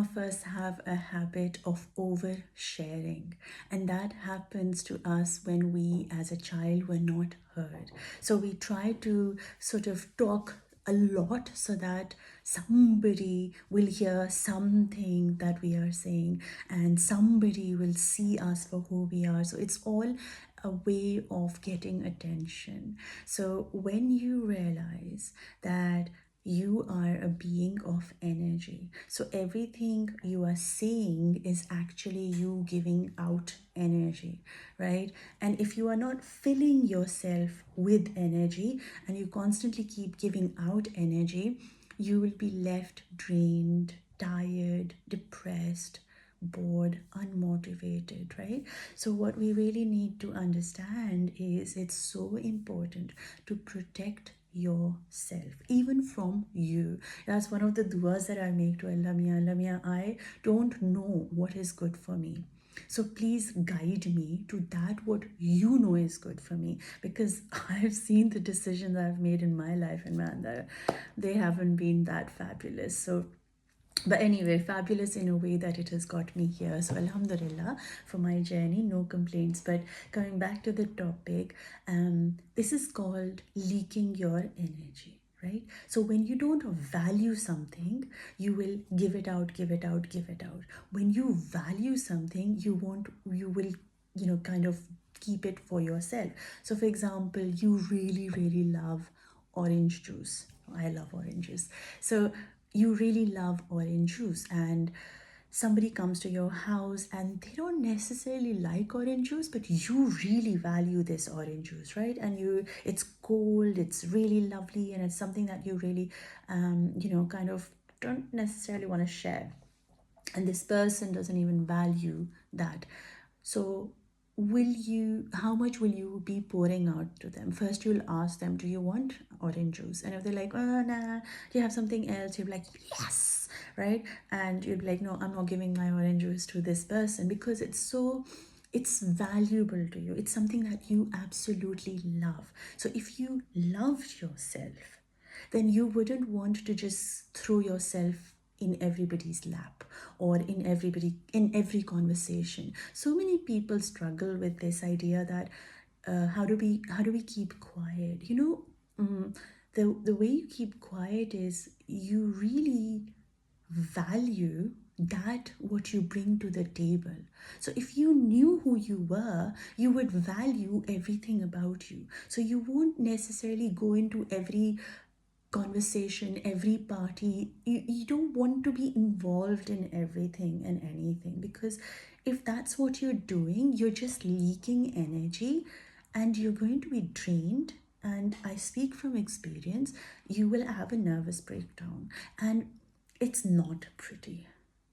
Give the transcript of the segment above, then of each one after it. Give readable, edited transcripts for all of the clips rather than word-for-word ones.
Of us have a habit of oversharing, and that happens to us when we as a child were not heard. So we try to sort of talk a lot so that somebody will hear something that we are saying, and somebody will see us for who we are. So it's all a way of getting attention. So when you realize that you are a being of energy, so everything you are saying is actually you giving out energy, right? And if you are not filling yourself with energy and you constantly keep giving out energy, you will be left drained, tired, depressed, bored, unmotivated, right? So what we really need to understand is it's so important to protect yourself, even from you. That's one of the duas that I make to Allah Mia. Allah Mia, I don't know what is good for me, so please guide me to that what you know is good for me, because I've seen the decisions I've made in my life, and man, they haven't been that fabulous. So but anyway, fabulous in a way that it has got me here. So alhamdulillah for my journey, no complaints. But coming back to the topic, this is called leaking your energy, right? So when you don't value something, you will give it out, give it out, give it out. When you value something, you will, kind of keep it for yourself. So for example, you really, really love orange juice. I love oranges. So you really love orange juice, and somebody comes to your house and they don't necessarily like orange juice, but you really value this orange juice, right? And it's cold, it's really lovely, and it's something that you really kind of don't necessarily want to share, and this person doesn't even value that. So how much will you be pouring out to them? First you'll ask them, do you want orange juice? And if they're like, oh nah, do you have something else? You'll be like, yes, right? And you'll be like, no, I'm not giving my orange juice to this person, because it's valuable to you. It's something that you absolutely love. So if you loved yourself, then you wouldn't want to just throw yourself in everybody's lap, or in every conversation. So many people struggle with this idea that how do we keep quiet, the way you keep quiet is you really value that what you bring to the table. So if you knew who you were, you would value everything about you. So you won't necessarily go into every conversation, every party. You don't want to be involved in everything and anything, because if that's what you're doing, you're just leaking energy and you're going to be drained. And I speak from experience, you will have a nervous breakdown, and it's not pretty.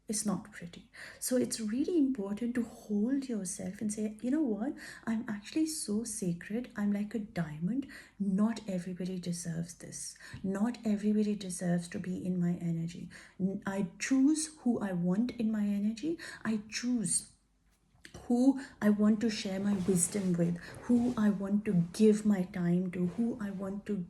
It's not pretty. So it's really important to hold yourself and say, you know what, I'm actually so sacred, I'm like a diamond. Not everybody deserves this. Not everybody deserves to be in my energy. I choose who I want in my energy. I choose who I want to share my wisdom with, who I want to give my time to, who I want to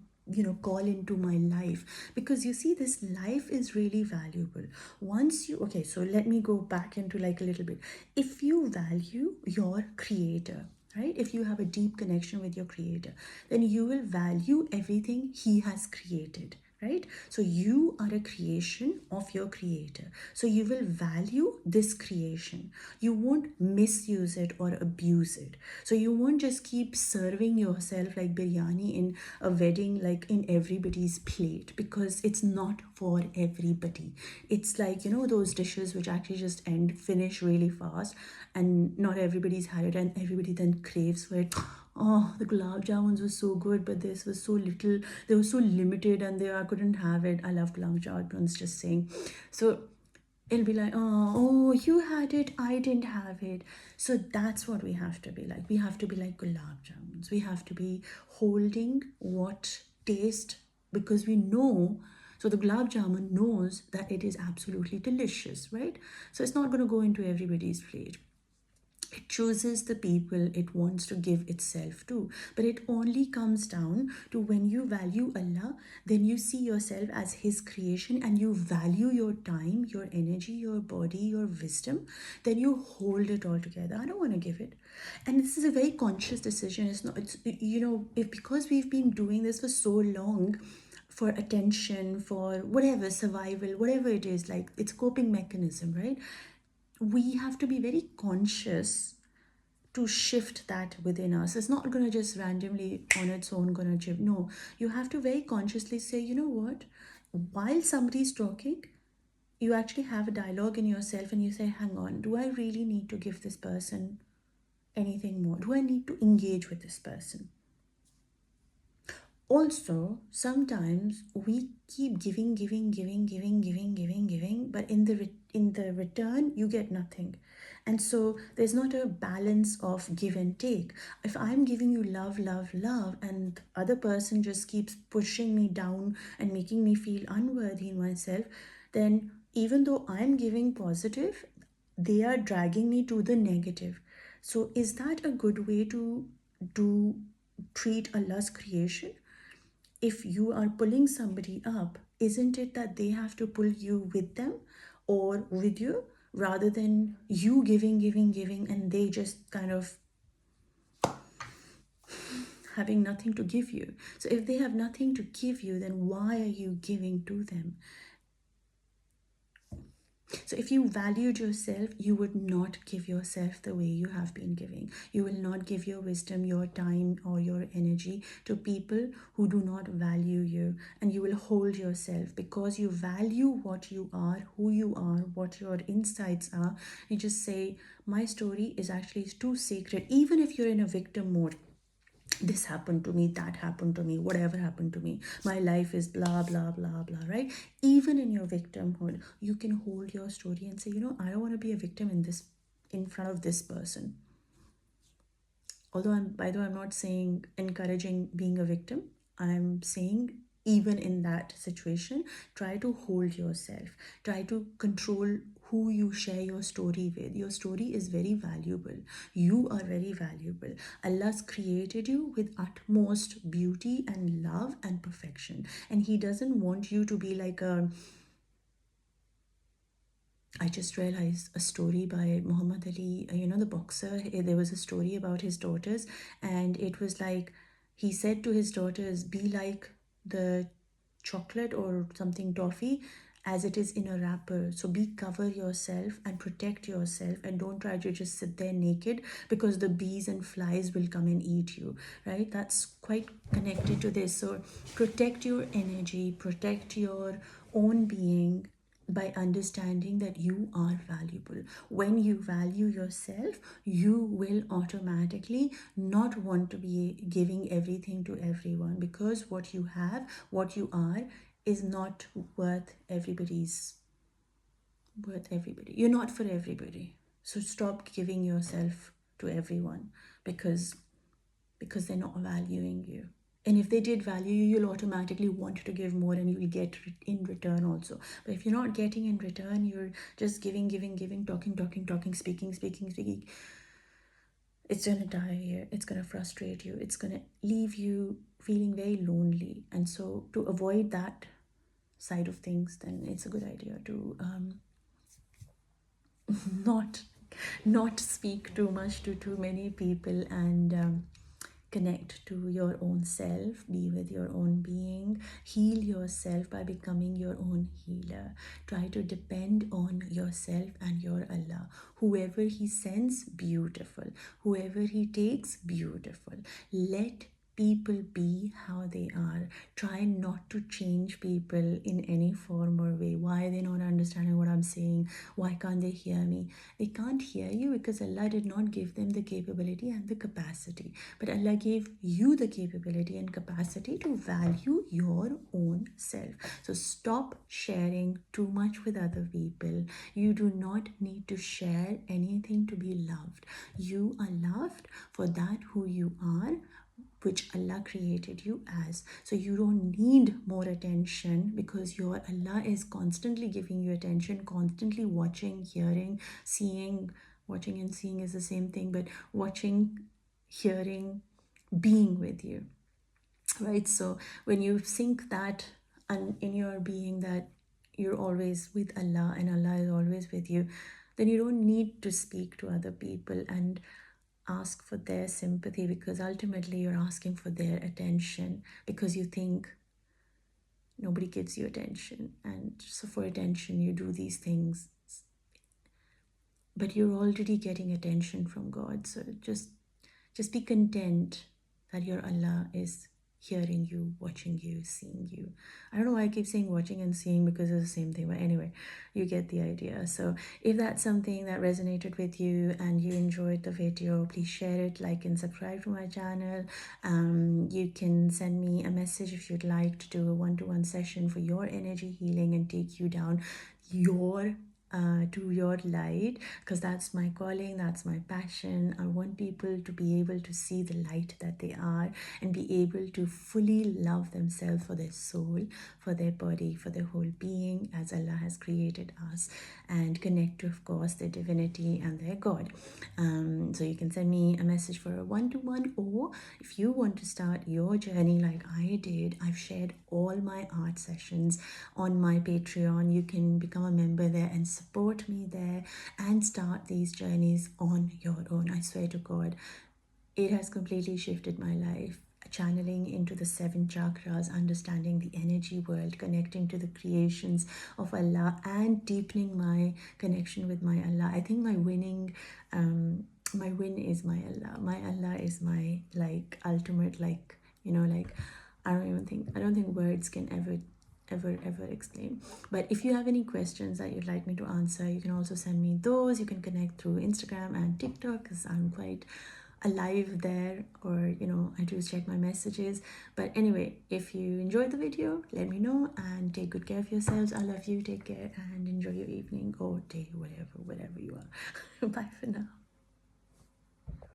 call into my life. Because you see, this life is really valuable. Once you, okay, so let me go back into like a little bit. If you value your creator, right, if you have a deep connection with your creator, then you will value everything he has created, right? So you are a creation of your creator, so you will value this creation. You won't misuse it or abuse it. So you won't just keep serving yourself like biryani in a wedding, like in everybody's plate, because it's not for everybody. It's like, those dishes which actually just finish really fast, and not everybody's had it, and everybody then craves for it. Oh, the gulab jamuns were so good, but this was so little. They were so limited, and I couldn't have it. I love gulab jamuns, just saying. So it'll be like, oh, you had it, I didn't have it. So that's what we have to be like. We have to be like gulab jamuns. We have to be holding what taste, because we know. So the gulab jamun knows that it is absolutely delicious, right? So it's not going to go into everybody's plate. It chooses the people it wants to give itself to. But it only comes down to when you value Allah, then you see yourself as His creation and you value your time, your energy, your body, your wisdom, then you hold it all together. I don't want to give it. And this is a very conscious decision. It's not, it's, if because we've been doing this for so long, for attention, for whatever, survival, whatever it is, like it's coping mechanism, right? We have to be very conscious to shift that within us. It's not going to just randomly on its own going to chip. No, you have to very consciously say, you know what, while somebody's talking, you actually have a dialogue in yourself and you say, hang on, do I really need to give this person anything more? Do I need to engage with this person? Also, sometimes we keep giving, but in the return you get nothing, and so there's not a balance of give and take. If I'm giving you love, and the other person just keeps pushing me down and making me feel unworthy in myself, then even though I'm giving positive, they are dragging me to the negative. So, is that a good way to do treat Allah's creation? If you are pulling somebody up, isn't it that they have to pull you with them or with you rather than you giving, and they just kind of having nothing to give you? So, if they have nothing to give you, then why are you giving to them? So, if you valued yourself, you would not give yourself the way you have been giving. You will not give your wisdom, your time, or your energy to people who do not value you. And you will hold yourself because you value what you are, who you are, what your insights are. You just say, my story is actually too sacred, even if you're in a victim mode. This happened to me, that happened to me, whatever happened to me, my life is blah blah blah blah, right? Even in your victimhood, you can hold your story and say, I don't want to be a victim in front of this person. Although I'm not saying encouraging being a victim. I'm saying even in that situation, try to hold yourself, try to control who you share your story with. Your story is very valuable. You are very valuable. Allah's created you with utmost beauty and love and perfection, and He doesn't want you to be like a I just realized a story by Muhammad Ali, the boxer. There was a story about his daughters, and it was like he said to his daughters, be like the chocolate or something toffee as it is in a wrapper. So cover yourself and protect yourself, and don't try to just sit there naked because the bees and flies will come and eat you, right? That's quite connected to this. So protect your energy, protect your own being by understanding that you are valuable. When you value yourself, you will automatically not want to be giving everything to everyone, because what you have, what you are, is not worth everybody. You're not for everybody. So stop giving yourself to everyone because they're not valuing you. And if they did value you, you'll automatically want to give more and you'll get in return also. But if you're not getting in return, you're just giving, talking, speaking. It's going to die here. It's going to frustrate you. It's going to leave you feeling very lonely. And so to avoid that side of things, then it's a good idea to not not speak too much to too many people, and connect to your own self, be with your own being, heal yourself by becoming your own healer. Try to depend on yourself and your Allah. Whoever He sends, beautiful. Whoever He takes, beautiful. Let people be how they are. Try not to change people in any form or way. Why are they not understanding what I'm saying? Why can't they hear me? They can't hear you because Allah did not give them the capability and the capacity. But Allah gave you the capability and capacity to value your own self. So stop sharing too much with other people. You do not need to share anything to be loved. You are loved for that who you are, which Allah created you as. So you don't need more attention because your Allah is constantly giving you attention, constantly watching, hearing, seeing, Watching and seeing is the same thing, but watching, hearing, being with you, right? So when you think that, and in your being, that you're always with Allah and Allah is always with you, then you don't need to speak to other people and ask for their sympathy, because ultimately you're asking for their attention because you think nobody gives you attention, and so for attention you do these things, but you're already getting attention from God. So just be content that your Allah is hearing you, watching you, seeing you. I don't know why I keep saying watching and seeing, because it's the same thing, but anyway, you get the idea. So if that's something that resonated with you and you enjoyed the video, please share it, like and subscribe to my channel. You can send me a message if you'd like to do a one-to-one session for your energy healing and take you down your to your light, because that's my calling, that's my passion. I want people to be able to see the light that they are and be able to fully love themselves, for their soul, for their body, for their whole being, as Allah has created us, and connect to, of course, their divinity and their God. So you can send me a message for a one-to-one, or if you want to start your journey like I did, I've shared all my art sessions on my Patreon. You can become a member there and support me there and start these journeys on your own. I swear to God, it has completely shifted my life. Channeling into the 7 chakras, understanding the energy world, connecting to the creations of Allah, and deepening my connection with my Allah. I think my win is my Allah. My Allah is my, like, ultimate, like, like, I don't think words can ever explain. But if you have any questions that you'd like me to answer, you can also send me those. You can connect through Instagram and TikTok, because I'm quite alive there, or I do check my messages. But anyway, if you enjoyed the video, let me know, and take good care of yourselves. I love you. Take care and enjoy your evening or day, whatever you are. Bye for now.